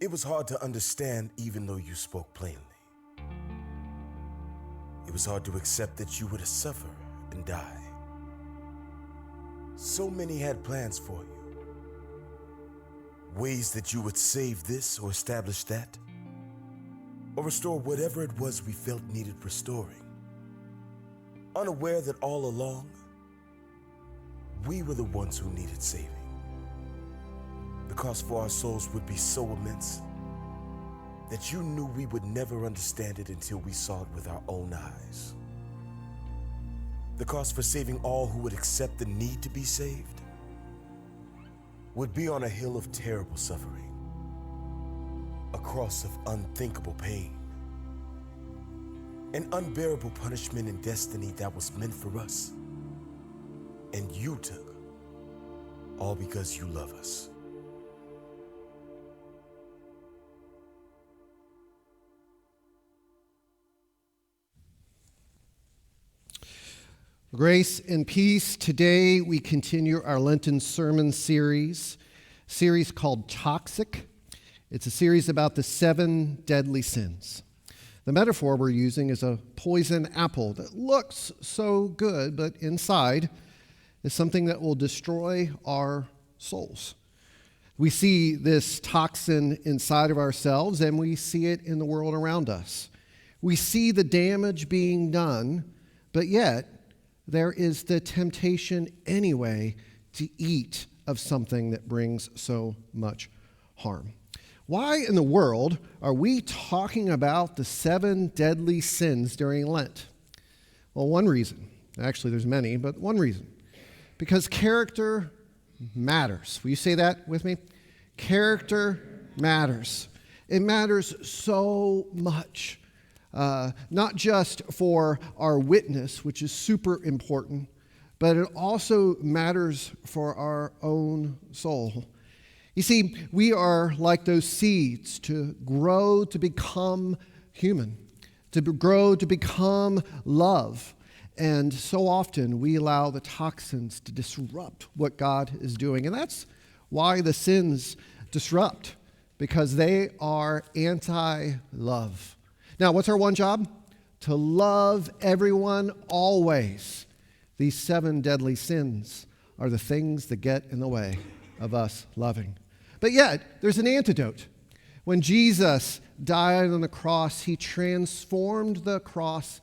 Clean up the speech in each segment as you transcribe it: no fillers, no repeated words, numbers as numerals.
It was hard to understand even though you spoke plainly. It was hard to accept that you would suffer and die. So many had plans for you. Ways that you would save this or establish that, or restore whatever it was we felt needed restoring. Unaware that all along, we were the ones who needed saving. The cost for our souls would be so immense that you knew we would never understand it until we saw it with our own eyes. The cost for saving all who would accept the need to be saved would be on a hill of terrible suffering, a cross of unthinkable pain, an unbearable punishment and destiny that was meant for us, and you took, all because you love us. Grace and peace. Today we continue our Lenten sermon series called Toxic. It's a series about the 7 deadly sins. The metaphor we're using is a poison apple that looks so good, but inside is something that will destroy our souls. We see this toxin inside of ourselves, and we see it in the world around us. We see the damage being done, but yet there is the temptation anyway to eat of something that brings so much harm. Why in the world are we talking about the 7 deadly sins during Lent? Well, one reason. Actually, there's many, but one reason. Because character matters. Will you say that with me? Character matters. It matters so much. Not just for our witness, which is super important, but it also matters for our own soul. You see, we are like those seeds to grow to become human, to grow to become love. And so often we allow the toxins to disrupt what God is doing. And that's why the sins disrupt, because they are anti-love. Now, what's our one job? To love everyone always. These 7 deadly sins are the things that get in the way of us loving. But yet, there's an antidote. When Jesus died on the cross, he transformed the cross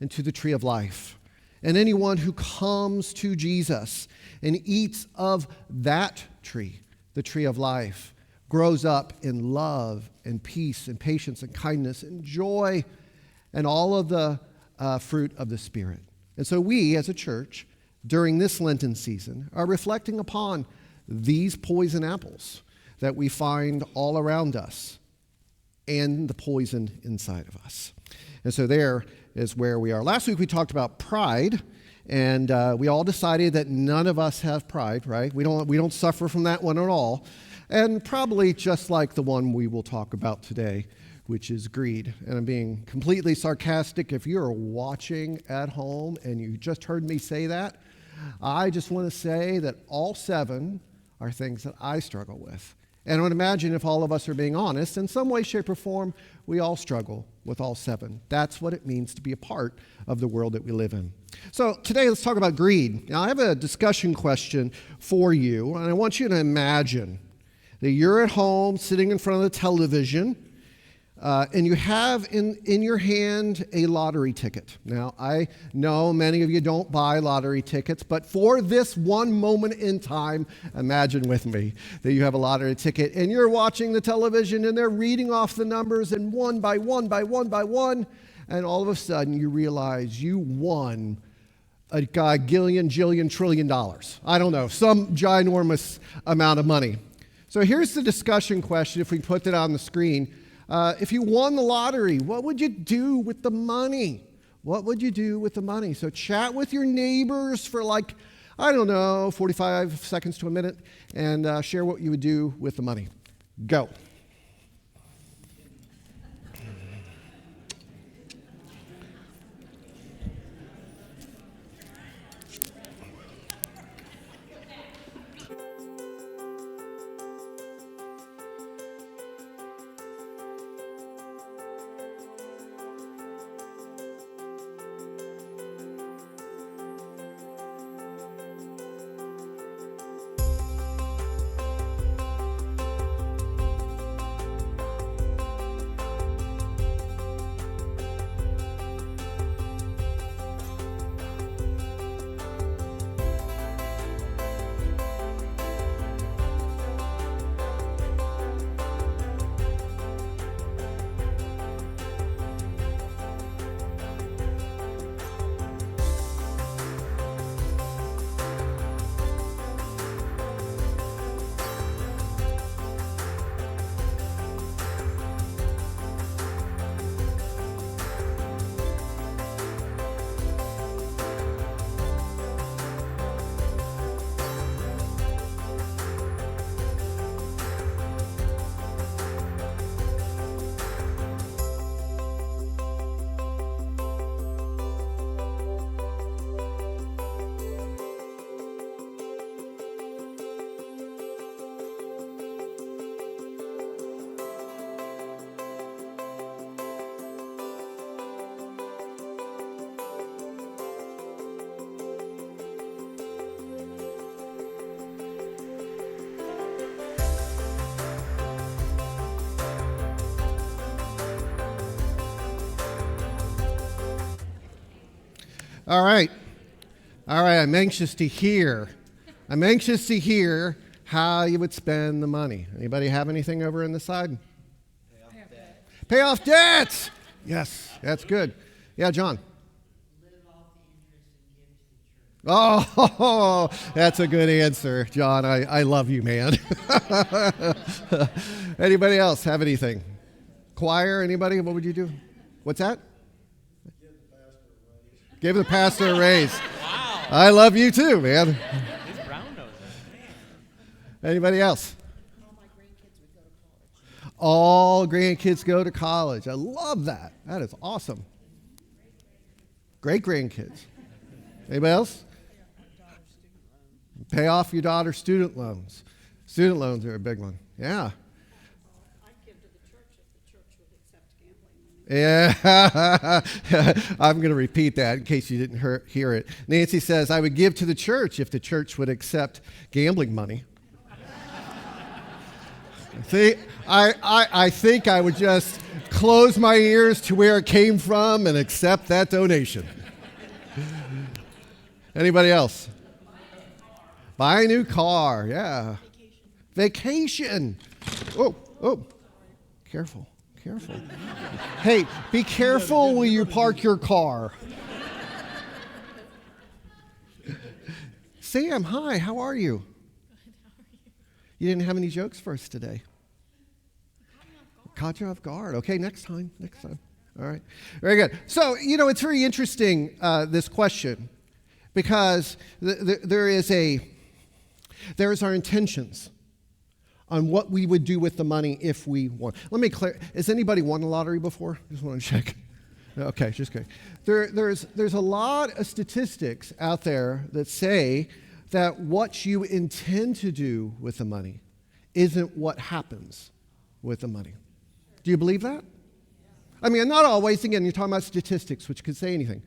into the tree of life. And anyone who comes to Jesus and eats of that tree, the tree of life, grows up in love and peace and patience and kindness and joy and all of the fruit of the Spirit. And so we, as a church, during this Lenten season, are reflecting upon these poison apples that we find all around us and the poison inside of us. And so there is where we are. Last week we talked about pride, and we all decided that none of us have pride, right? We don't suffer from that one at all. And probably just like the one we will talk about today, which is greed. And I'm being completely sarcastic. If you're watching at home and you just heard me say that, I just want to say that all 7 are things that I struggle with. And I would imagine if all of us are being honest, in some way, shape, or form, we all struggle with all 7. That's what it means to be a part of the world that we live in. So today, let's talk about greed. Now, I have a discussion question for you, and I want you to imagine that you're at home sitting in front of the television, and you have in your hand a lottery ticket. Now, I know many of you don't buy lottery tickets, but for this one moment in time, imagine with me that you have a lottery ticket, and you're watching the television, and they're reading off the numbers, and one by one, and all of a sudden you realize you won a gillion, jillion, trillion dollars. I don't know, some ginormous amount of money. So here's the discussion question, if we put that on the screen. If you won the lottery, what would you do with the money? What would you do with the money? So chat with your neighbors for 45 seconds to a minute, and share what you would do with the money. Go. All right. All right, I'm anxious to hear. I'm anxious to hear how you would spend the money. Anybody have anything over on the side? Pay off debt. Pay off debts. Yes, that's good. Yeah, John. Live off the interest and give to the church. Oh, that's a good answer, John. I love you, man. Anybody else have anything? Choir, anybody? What would you do? What's that? Give the pastor a raise. Wow. I love you too, man. He's brown nosing. Anybody else? All my grandkids would go to college. All grandkids go to college. I love that. That is awesome. Great grandkids. Anybody else? Pay off your daughter's student loans. Student loans are a big one. Yeah. I'd give to the church if the church would accept gambling money. Yeah. I'm going to repeat that in case you didn't hear it. Nancy says, I would give to the church if the church would accept gambling money. See, I think I would just close my ears to where it came from and accept that donation. Anybody else? Buy a new car, yeah. Vacation. Oh, careful. Hey, be careful when you park your car. Sam, hi, how are you? You didn't have any jokes for us today. Caught you off guard. Okay, next time. All right, very good. So, it's very interesting, this question, because there is our intentions on what we would do with the money if we won. Let me clear. Has anybody won the lottery before? Just want to check. Okay, just kidding. There's a lot of statistics out there that say that what you intend to do with the money isn't what happens with the money. Do you believe that? I mean, not always. Again, you're talking about statistics, which could say anything.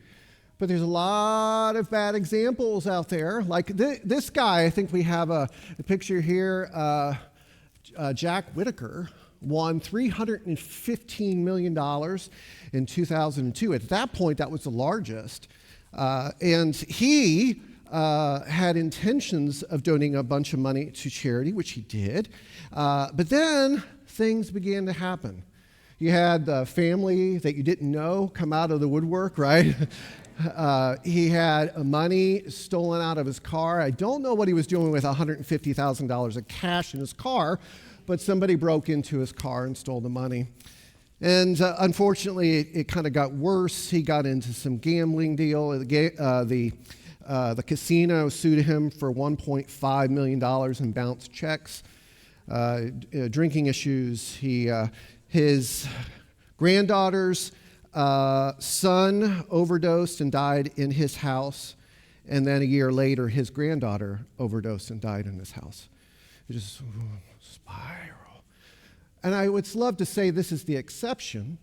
But there's a lot of bad examples out there. Like this guy, I think we have a picture here. Jack Whitaker won $315 million in 2002. At that point, that was the largest. And he had intentions of donating a bunch of money to charity, which he did. But then things began to happen. You had the family that you didn't know come out of the woodwork, right? He had money stolen out of his car. I don't know what he was doing with $150,000 of cash in his car, but somebody broke into his car and stole the money. And unfortunately, it kind of got worse. He got into some gambling deal. The casino sued him for $1.5 million in bounced checks. Drinking issues. His granddaughter's son overdosed and died in his house, and then a year later, his granddaughter overdosed and died in his house. It just spiral. And I would love to say this is the exception,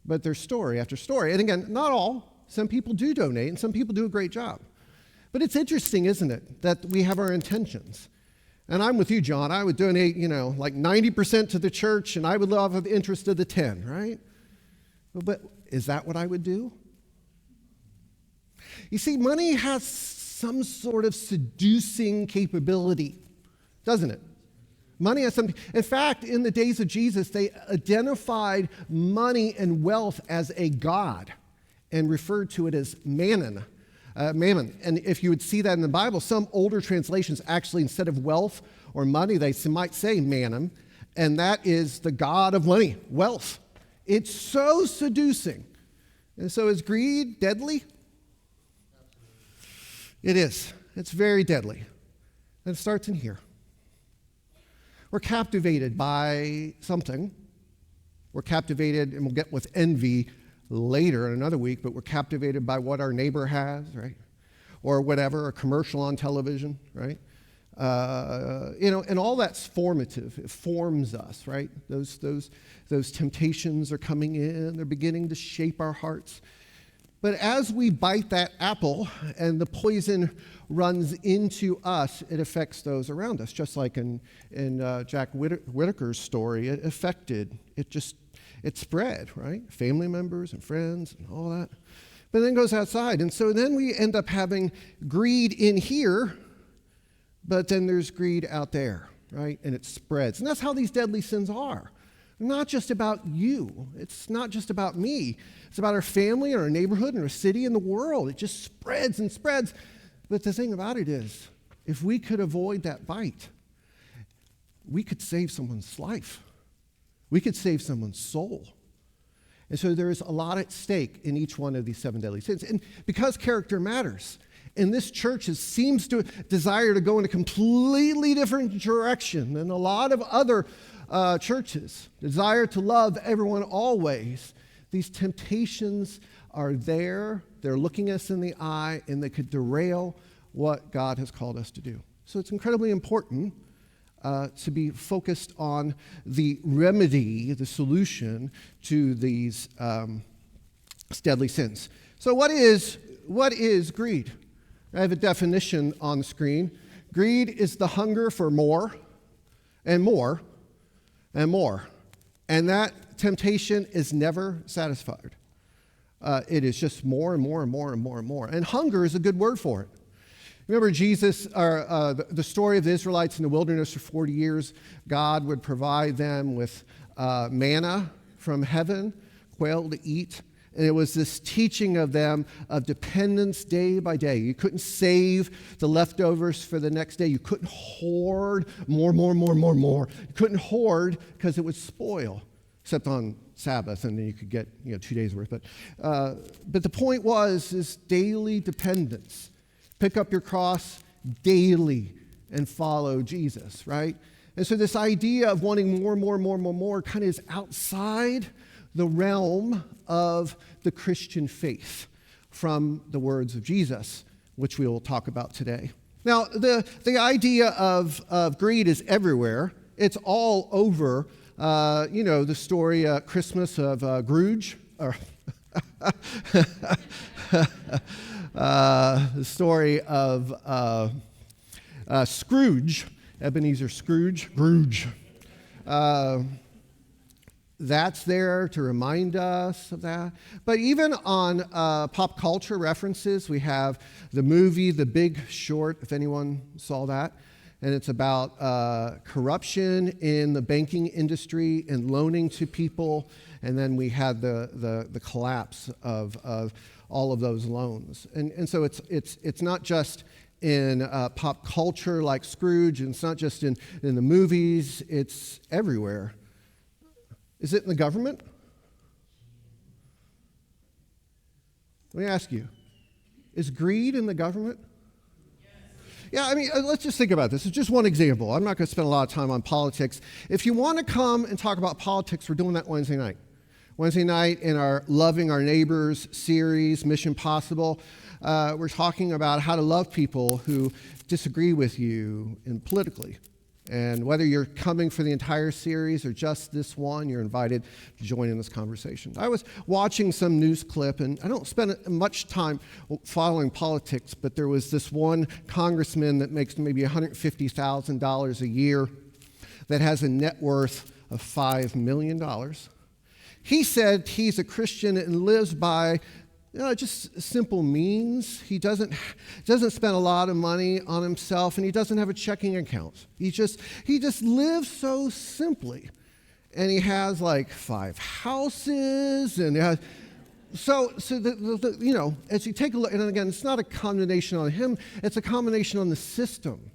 but there's story after story. And again, not all. Some people do donate, and some people do a great job. But it's interesting, isn't it, that we have our intentions. And I'm with you, John. I would donate, like 90% to the church, and I would love the interest of the 10, right? But is that what I would do? You see, money has some sort of seducing capability, doesn't it? Money has some. In fact, in the days of Jesus, they identified money and wealth as a god and referred to it as mammon. Mammon. And if you would see that in the Bible, some older translations actually, instead of wealth or money, they might say mammon, and that is the god of money, wealth. It's so seducing. And so is greed deadly? It is. It's very deadly. And it starts in here. We're captivated by something. We're captivated, and we'll get with envy later in another week, but we're captivated by what our neighbor has, right? Or whatever, a commercial on television, right? And all that's formative. It forms us, right? Those temptations are coming in. They're beginning to shape our hearts. But as we bite that apple and the poison runs into us, it affects those around us. Just like in Jack Whitaker's story, it spread, right? Family members and friends and all that. but then goes outside. And so then we end up having greed in here, but then there's greed out there, right? And it spreads. And that's how these deadly sins are. Not just about you. It's not just about me. It's about our family and our neighborhood and our city and the world. It just spreads and spreads. But the thing about it is, if we could avoid that bite, we could save someone's life. We could save someone's soul. And so there is a lot at stake in each one of these 7 deadly sins. And because character matters, and this church seems to desire to go in a completely different direction than a lot of other churches, desire to love everyone always, these temptations are there. They're looking us in the eye, and they could derail what God has called us to do. So it's incredibly important to be focused on the remedy, the solution to these deadly sins. So what is greed? I have a definition on the screen. Greed is the hunger for more and more and more. And that temptation is never satisfied. It is just more and more and more and more and more. And hunger is a good word for it. Remember Jesus, the story of the Israelites in the wilderness for 40 years. God would provide them with manna from heaven, quail to eat. And it was this teaching of them of dependence day by day. You couldn't save the leftovers for the next day. You couldn't hoard more. You couldn't hoard because it would spoil, except on Sabbath, and then you could get 2 days worth. But the point is daily dependence. Pick up your cross daily and follow Jesus, right? And so this idea of wanting more kind of is outside the realm of the Christian faith from the words of Jesus, which we will talk about today. Now, the idea of greed is everywhere. It's all over, the story Christmas of Scrooge, or the story of Scrooge, Ebenezer Scrooge. That's there to remind us of that. But even on pop culture references, we have the movie The Big Short, if anyone saw that. And it's about corruption in the banking industry and loaning to people. And then we had the collapse of all of those loans. And so it's not just in pop culture like Scrooge, and it's not just in the movies, it's everywhere. Is it in the government? Let me ask you, is greed in the government? Yeah, I mean, let's just think about this. It's just one example. I'm not going to spend a lot of time on politics. If you want to come and talk about politics, we're doing that Wednesday night. Wednesday night in our Loving Our Neighbors series, Mission Possible, we're talking about how to love people who disagree with you politically. And whether you're coming for the entire series or just this one, you're invited to join in this conversation. I was watching some news clip, and I don't spend much time following politics, but there was this one congressman that makes maybe $150,000 a year that has a net worth of $5 million. He said he's a Christian and lives by just simple means. He doesn't spend a lot of money on himself, and he doesn't have a checking account. He just lives so simply, and he has like 5 houses, and as you take a look, and again, it's not a condemnation on him; it's a condemnation on the system.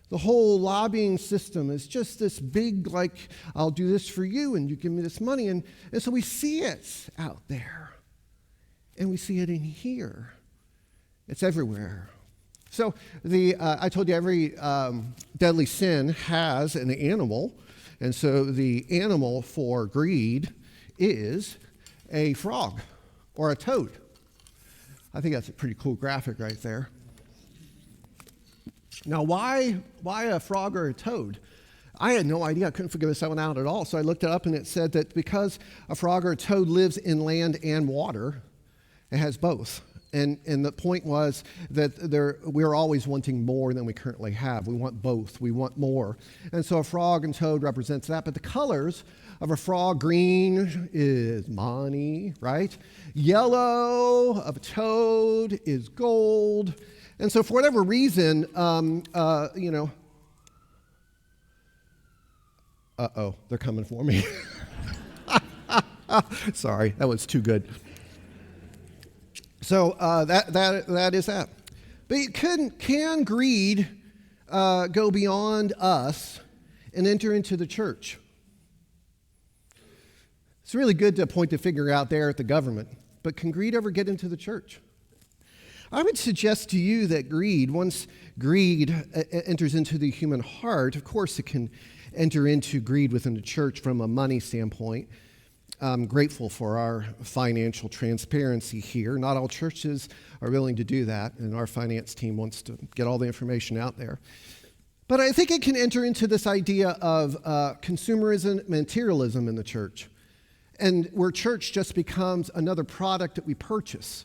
The whole lobbying system is just this big, like, I'll do this for you, and you give me this money, and so we see it out there. And we see it in here. It's everywhere. So I told you every deadly sin has an animal. And so the animal for greed is a frog or a toad. I think that's a pretty cool graphic right there. Now, why a frog or a toad? I had no idea. I couldn't figure this one out at all. So I looked it up, and it said that because a frog or a toad lives in land and water, it has both. And the point was that we're always wanting more than we currently have. We want both. We want more. And so a frog and toad represents that. But the colors of a frog, green is money, right? Yellow of a toad is gold. And so for whatever reason, they're coming for me. Sorry, that was too good. So that is that. But can greed go beyond us and enter into the church? It's really good to point the finger out there at the government, but can greed ever get into the church? I would suggest to you that once greed enters into the human heart, of course it can enter into greed within the church from a money standpoint. I'm grateful for our financial transparency here. Not all churches are willing to do that, and our finance team wants to get all the information out there. But I think it can enter into this idea of consumerism, materialism in the church, and where church just becomes another product that we purchase.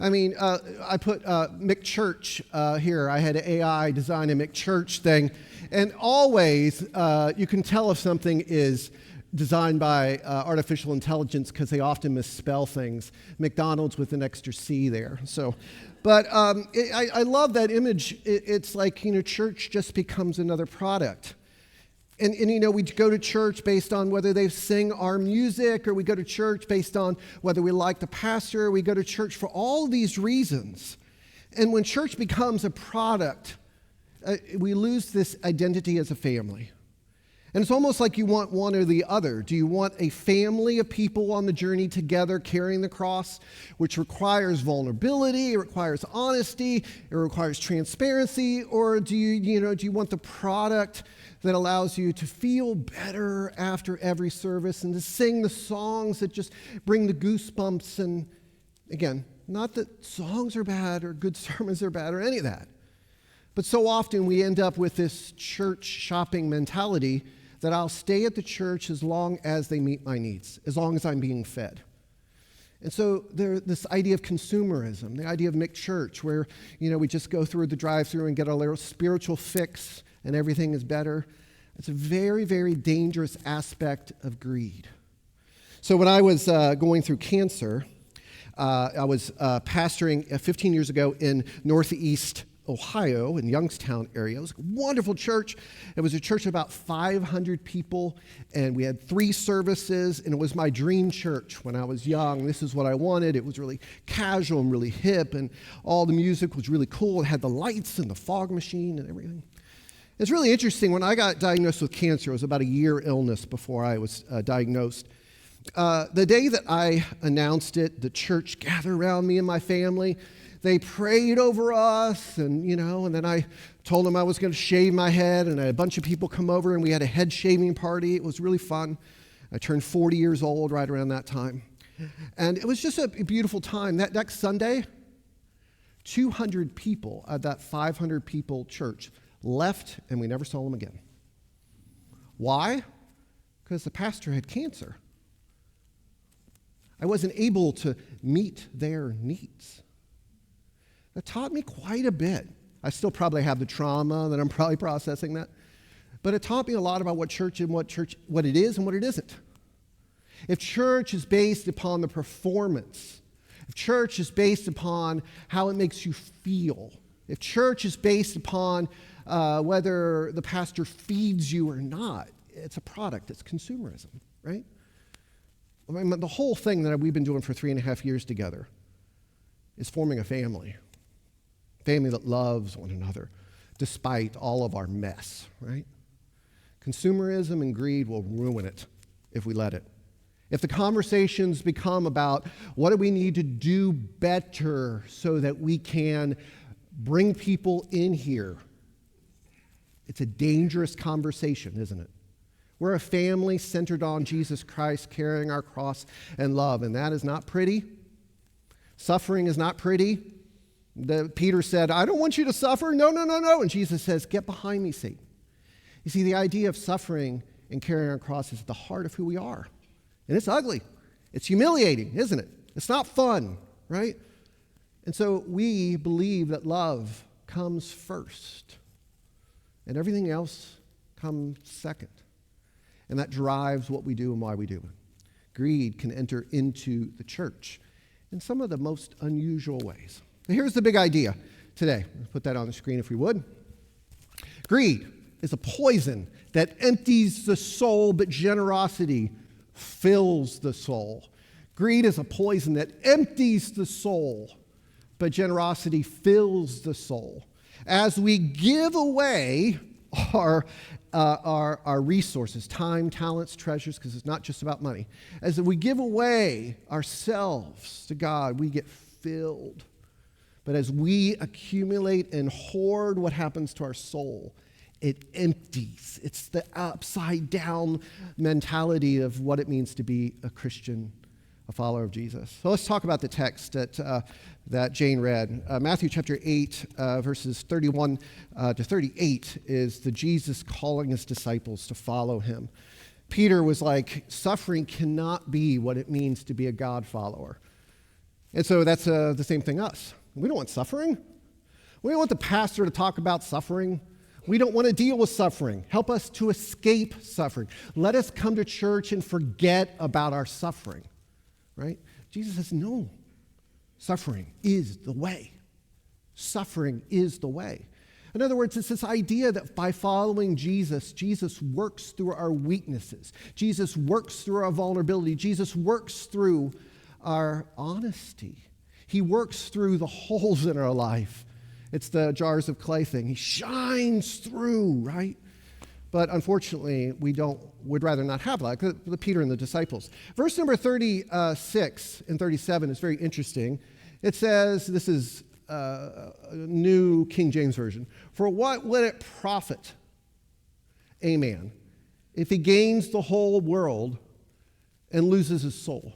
I mean, I put McChurch here. I had AI design a McChurch thing, and always you can tell if something is designed by artificial intelligence because they often misspell things. McDonald's with an extra C there. But I love that image. It's like, church just becomes another product. And we go to church based on whether they sing our music, or we go to church based on whether we like the pastor. We go to church for all these reasons. And when church becomes a product, we lose this identity as a family. And it's almost like you want one or the other. Do you want a family of people on the journey together carrying the cross, which requires vulnerability, it requires honesty, it requires transparency, or do you want the product that allows you to feel better after every service and to sing the songs that just bring the goosebumps? And again, not that songs are bad or good sermons are bad or any of that, but so often we end up with this church shopping mentality that I'll stay at the church as long as they meet my needs, as long as I'm being fed. And so this idea of consumerism, the idea of McChurch, where we just go through the drive-thru and get a little spiritual fix and everything is better. It's a very, very dangerous aspect of greed. So when I was going through cancer, I was pastoring 15 years ago in Northeast Ohio, in Youngstown area. It was a wonderful church. It was a church of about 500 people, and we had 3 services, and it was my dream church when I was young. This is what I wanted. It was really casual and really hip, and all the music was really cool. It had the lights and the fog machine and everything. It's really interesting. When I got diagnosed with cancer, it was about a year illness before I was diagnosed. The day that I announced it, the church gathered around me and my family. They prayed over us, and then I told them I was going to shave my head, and I had a bunch of people come over, and we had a head shaving party. It was really fun. I turned 40 years old right around that time. And it was just a beautiful time. That next Sunday, 200 people at that 500 people church left, and we never saw them again. Why? Because the pastor had cancer. I wasn't able to meet their needs. That taught me quite a bit. I still probably have the trauma that I'm probably processing that. But it taught me a lot about what church and what it is and what it isn't. If church is based upon the performance, if church is based upon how it makes you feel, if church is based upon whether the pastor feeds you or not, it's a product. It's consumerism, right? I mean, the whole thing that we've been doing for 3.5 years together is forming a family that loves one another despite all of our mess, right? Consumerism and greed will ruin it if we let it. If the conversations become about what do we need to do better so that we can bring people in here, it's a dangerous conversation, isn't it? We're a family centered on Jesus Christ, carrying our cross and love, and that is not pretty. Suffering is not pretty. Peter said, I don't want you to suffer. No. And Jesus says, get behind me, Satan. You see, the idea of suffering and carrying our cross is at the heart of who we are. And it's ugly. It's humiliating, isn't it? It's not fun, right? And so we believe that love comes first, and everything else comes second. And that drives what we do and why we do it. Greed can enter into the church in some of the most unusual ways. Now, here's the big idea today. Let's put that on the screen if we would. Greed is a poison that empties the soul, but generosity fills the soul. Greed is a poison that empties the soul, but generosity fills the soul. As we give away our resources, time, talents, treasures, because it's not just about money. As we give away ourselves to God, we get filled. But as we accumulate and hoard, what happens to our soul? It empties. It's the upside down mentality of what it means to be a Christian, a follower of Jesus. So let's talk about the text that Jane read. Matthew chapter 8, verses 31 to 38 is the Jesus calling his disciples to follow him. Peter was like, suffering cannot be what it means to be a God follower. And so that's the same thing us. We don't want suffering. We don't want the pastor to talk about suffering. We don't want to deal with suffering. Help us to escape suffering. Let us come to church and forget about our suffering. Right? Jesus says, no, suffering is the way. Suffering is the way. In other words, it's this idea that by following Jesus, Jesus works through our weaknesses. Jesus works through our vulnerability. Jesus works through our honesty. He works through the holes in our life. It's the jars of clay thing. He shines through, right? But unfortunately, would rather not have like the Peter and the disciples. Verse number 36 and 37 is very interesting. It says, this is a New King James Version. For what would it profit a man if he gains the whole world and loses his soul?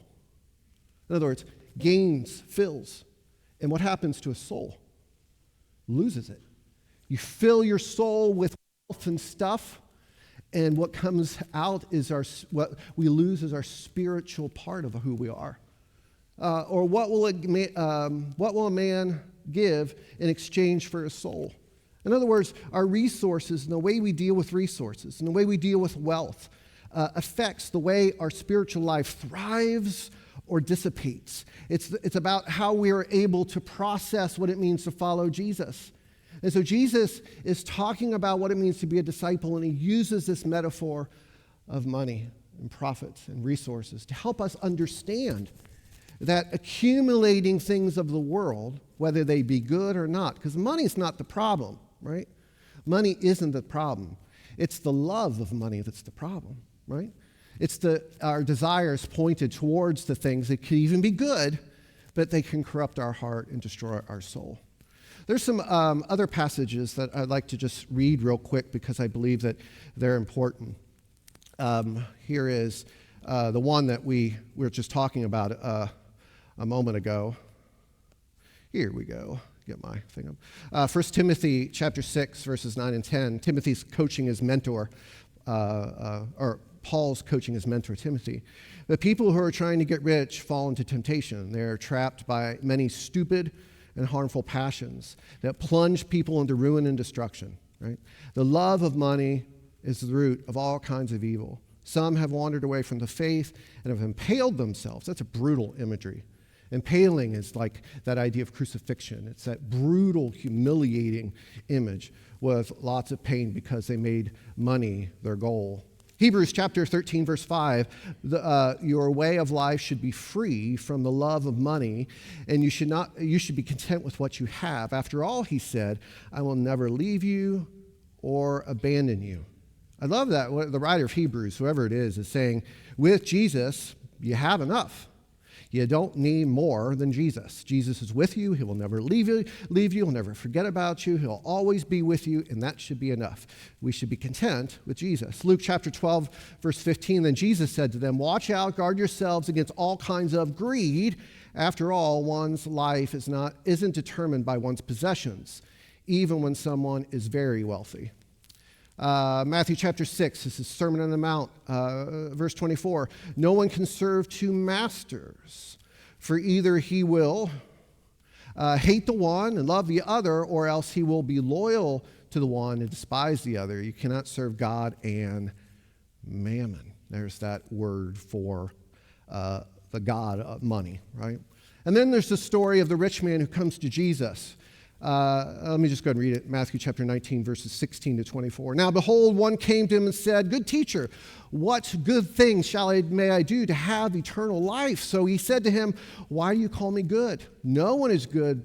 In other words, gains, fills. And what happens to a soul? Loses it. You fill your soul with wealth and stuff, and what comes out is what we lose is our spiritual part of who we are. Or what will a man give in exchange for his soul? In other words, our resources and the way we deal with resources and the way we deal with wealth affects the way our spiritual life thrives or dissipates. It's about how we are able to process what it means to follow Jesus. And so Jesus is talking about what it means to be a disciple, and he uses this metaphor of money and profits and resources to help us understand that accumulating things of the world, whether they be good or not, because money is not the problem, right? Money isn't the problem. It's the love of money that's the problem, right? It's our desires pointed towards the things that can even be good, but they can corrupt our heart and destroy our soul. There's some other passages that I'd like to just read real quick because I believe that they're important. Here is the one that we were just talking about a moment ago. Here we go. Get my thing up. 1 Timothy chapter 6, verses 9 and 10. Timothy's coaching his mentor, or Paul's coaching his mentor, Timothy. The people who are trying to get rich fall into temptation. They're trapped by many stupid and harmful passions that plunge people into ruin and destruction, right? The love of money is the root of all kinds of evil. Some have wandered away from the faith and have impaled themselves. That's a brutal imagery. Impaling is like that idea of crucifixion. It's that brutal, humiliating image with lots of pain because they made money their goal. Hebrews chapter 13, verse 5, your way of life should be free from the love of money, and you should be content with what you have. After all, he said, I will never leave you or abandon you. I love that. The writer of Hebrews, whoever it is saying, with Jesus, you have enough. You don't need more than Jesus. Jesus is with you. He will never leave you. He'll never forget about you. He'll always be with you, and that should be enough. We should be content with Jesus. Luke chapter 12, verse 15, then Jesus said to them, watch out, guard yourselves against all kinds of greed. After all, one's life isn't determined by one's possessions, even when someone is very wealthy. Matthew chapter 6, this is Sermon on the Mount, verse 24. No one can serve two masters, for either he will Hate the one and love the other, or else he will be loyal to the one and despise the other. You cannot serve God and mammon. There's that word for the god of money, right? And then there's the story of the rich man who comes to Jesus. Let me just go ahead and read it. Matthew chapter 19, verses 16 to 24. Now, behold, one came to him and said, Good teacher, what good things may I do to have eternal life? So he said to him, Why do you call me good? No one is good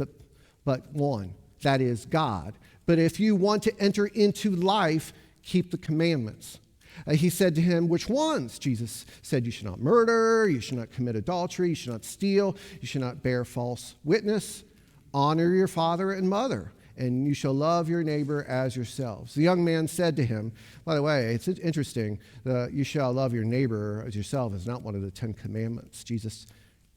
but one, that is God. But if you want to enter into life, keep the commandments. He said to him, Which ones? Jesus said, You should not murder, you should not commit adultery, you should not steal, you should not bear false witness. Honor your father and mother, and you shall love your neighbor as yourselves. The young man said to him, by the way, it's interesting, you shall love your neighbor as yourself is not one of the 10 commandments. Jesus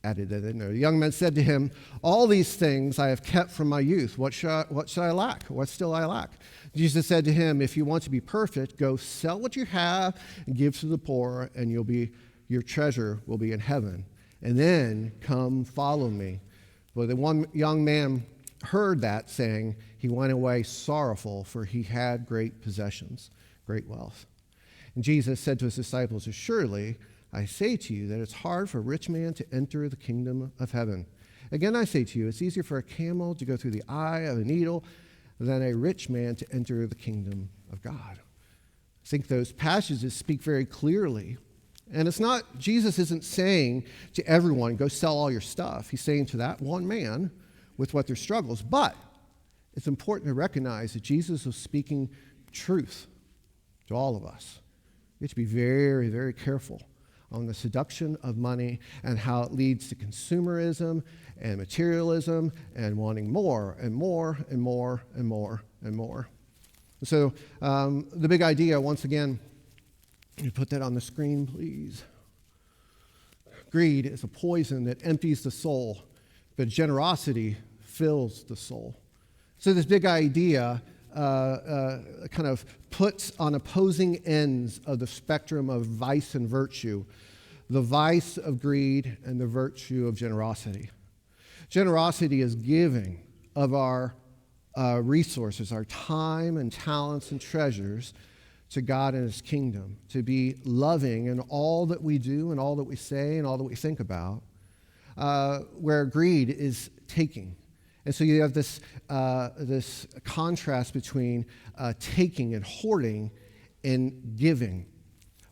added that in there. The young man said to him, All these things I have kept from my youth. What should I lack? What still I lack? Jesus said to him, If you want to be perfect, go sell what you have and give to the poor, and your treasure will be in heaven. And then come follow me. Well, the one young man heard that saying, he went away sorrowful, for he had great possessions, great wealth. And Jesus said to his disciples, Surely I say to you that it's hard for a rich man to enter the kingdom of heaven. Again, I say to you, it's easier for a camel to go through the eye of a needle than a rich man to enter the kingdom of God. I think those passages speak very clearly. And it's not, Jesus isn't saying to everyone, go sell all your stuff. He's saying to that one man with what their struggles. But it's important to recognize that Jesus was speaking truth to all of us. We have to be very, very careful on the seduction of money and how it leads to consumerism and materialism and wanting more and more and more and more and more. So the big idea, once again, you put that on the screen, please. Greed is a poison that empties the soul, but generosity fills the soul. So this big idea kind of puts on opposing ends of the spectrum of vice and virtue, the vice of greed and the virtue of generosity. Generosity is giving of our resources, our time and talents and treasures to God and his kingdom, to be loving in all that we do and all that we say and all that we think about, where greed is taking. And so you have this contrast between taking and hoarding and giving.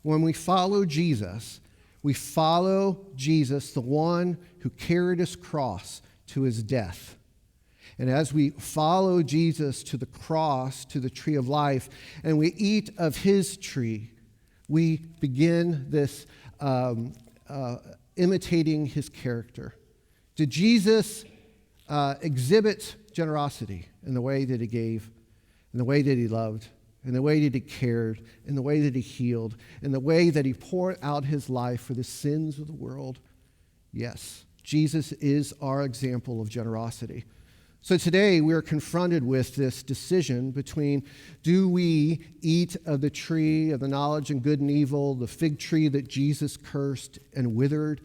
When we follow Jesus, the one who carried his cross to his death. And as we follow Jesus to the cross, to the tree of life, and we eat of his tree, we begin this imitating his character. Did Jesus exhibit generosity in the way that he gave, in the way that he loved, in the way that he cared, in the way that he healed, in the way that he poured out his life for the sins of the world? Yes, Jesus is our example of generosity. So today we are confronted with this decision between, do we eat of the tree of the knowledge of good and evil, the fig tree that Jesus cursed and withered,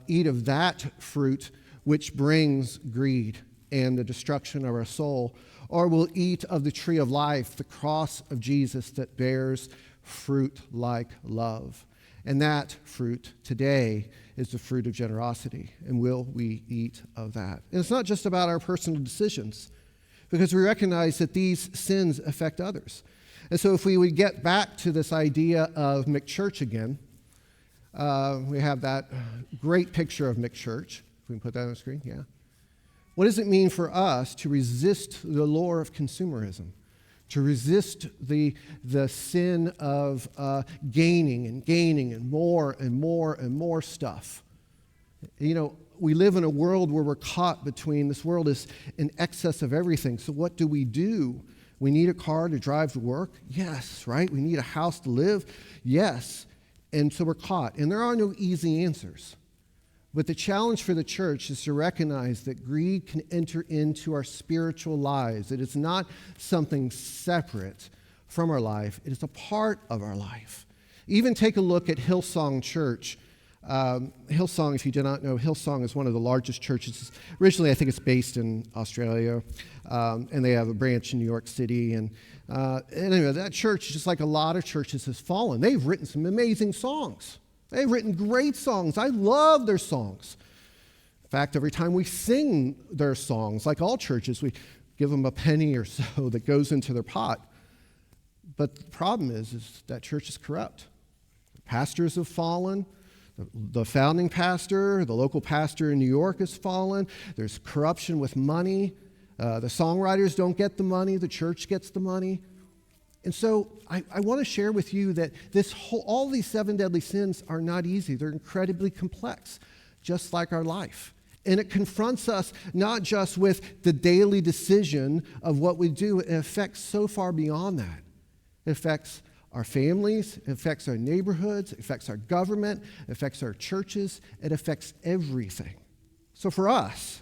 eat of that fruit which brings greed and the destruction of our soul, or we'll eat of the tree of life, the cross of Jesus that bears fruit like love. And that fruit today is the fruit of generosity. And will we eat of that? And it's not just about our personal decisions, because we recognize that these sins affect others. And so if we would get back to this idea of McChurch again, we have that great picture of McChurch. If we can put that on the screen, yeah. What does it mean for us to resist the lure of consumerism? To resist the sin of gaining and more and more and more stuff. You know, we live in a world where we're caught between, this world is in excess of everything. So what do? We need a car to drive to work? Yes, right? We need a house to live? Yes. And so we're caught. And there are no easy answers. But the challenge for the church is to recognize that greed can enter into our spiritual lives. It is not something separate from our life. It is a part of our life. Even take a look at Hillsong Church Hillsong, if you do not know, Hillsong is one of the largest churches. Originally, I think it's based in Australia, and they have a branch in New York City. And anyway, that church, just like a lot of churches, has fallen. They've written some amazing songs. They've written great songs. I love their songs. In fact, every time we sing their songs, like all churches, we give them a penny or so that goes into their pot. But the problem is that church is corrupt. Pastors have fallen. The founding pastor, the local pastor in New York has fallen. There's corruption with money. The songwriters don't get the money. The church gets the money. And so I want to share with you that all these 7 deadly sins are not easy. They're incredibly complex, just like our life. And it confronts us not just with the daily decision of what we do. It affects so far beyond that. It affects our families, it affects our neighborhoods, it affects our government, it affects our churches, it affects everything. So for us,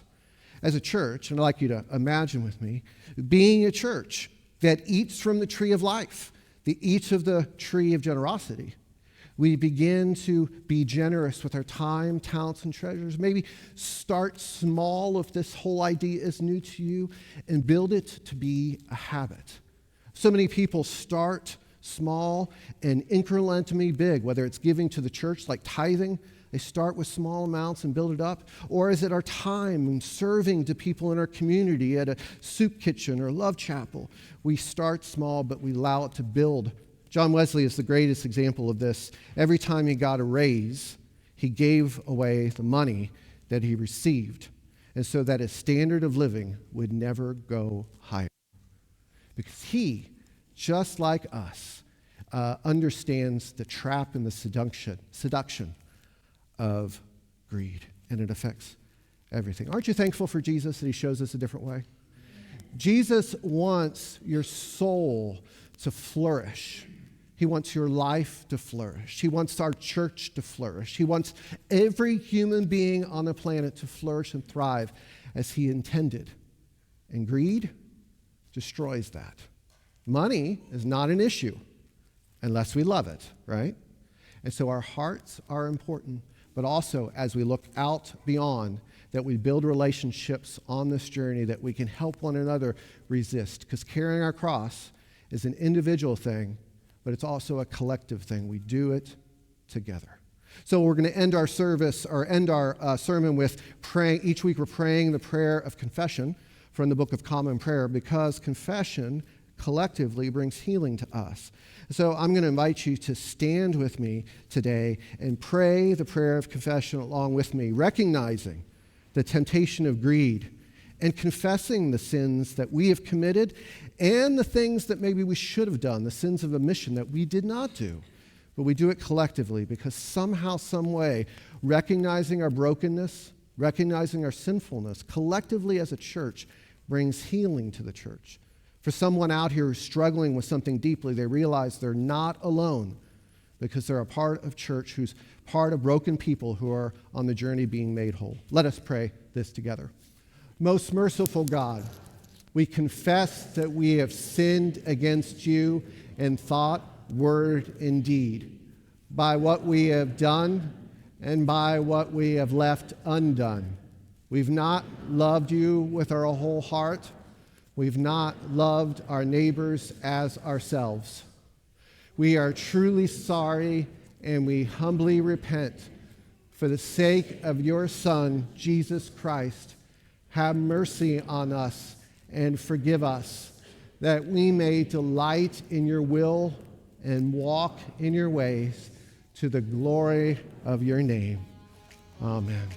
as a church, and I'd like you to imagine with me, being a church that eats from the tree of life, that eats of the tree of generosity, we begin to be generous with our time, talents, and treasures. Maybe start small if this whole idea is new to you, and build it to be a habit. So many people start small and incrementally big, whether it's giving to the church like tithing. They start with small amounts and build it up. Or is it our time and serving to people in our community at a soup kitchen or love chapel? We start small, but we allow it to build. John Wesley is the greatest example of this. Every time he got a raise, he gave away the money that he received, and so that his standard of living would never go higher. Because he, just like us, understands the trap and the seduction of greed, and it affects everything. Aren't you thankful for Jesus that he shows us a different way? Jesus wants your soul to flourish. He wants your life to flourish. He wants our church to flourish. He wants every human being on the planet to flourish and thrive as he intended. And greed destroys that. Money is not an issue unless we love it, right? And so our hearts are important, but also as we look out beyond, that we build relationships on this journey that we can help one another resist. Because carrying our cross is an individual thing, but it's also a collective thing. We do it together. So we're going to end our service, or end our sermon with praying. Each week we're praying the prayer of confession from the Book of Common Prayer, because confession collectively brings healing to us. So I'm going to invite you to stand with me today and pray the prayer of confession along with me, recognizing the temptation of greed and confessing the sins that we have committed and the things that maybe we should have done, the sins of omission that we did not do. But we do it collectively because somehow, some way, recognizing our brokenness, recognizing our sinfulness, collectively as a church, brings healing to the church. For someone out here who's struggling with something deeply, they realize they're not alone because they're a part of church who's part of broken people who are on the journey being made whole. Let us pray this together. Most merciful God, we confess that we have sinned against you in thought, word, and deed, by what we have done and by what we have left undone. We've not loved you with our whole heart. We've not loved our neighbors as ourselves. We are truly sorry, and we humbly repent. For the sake of your Son, Jesus Christ, have mercy on us and forgive us, that we may delight in your will and walk in your ways to the glory of your name. Amen.